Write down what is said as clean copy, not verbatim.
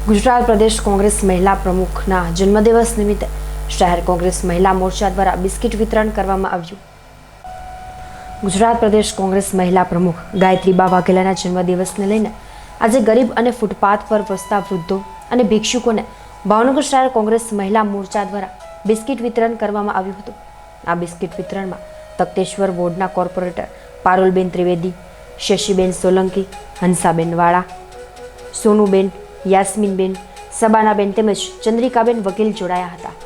ગુજરાત પ્રદેશ કોંગ્રેસ મહિલા પ્રમુખના જન્મદિવસ નિમિત્તે શહેર કોંગ્રેસ મહિલા મોરચા દ્વારા બિસ્કિટ વિતરણ કરવામાં આવ્યું. ગુજરાત પ્રદેશ કોંગ્રેસ મહિલા પ્રમુખ ગાયત્રીબા વાઘેલાના જન્મદિવસને લઈને આજે ગરીબ અને ફૂટપાથ પર વસતા વૃદ્ધો અને ભિક્ષુકોને ભાવનગર શહેર કોંગ્રેસ મહિલા મોરચા દ્વારા બિસ્કિટ વિતરણ કરવામાં આવ્યું હતું. આ બિસ્કિટ વિતરણમાં તખતેશ્વર વોર્ડના કોર્પોરેટર પારુલબેન ત્રિવેદી, શશીબેન સોલંકી, હંસાબેન વાળા, સોનુબેન, યાસ્મીનબેન, સબાનાબેન તેમજ ચંદ્રિકાબેન વકીલ જોડાયા હતા.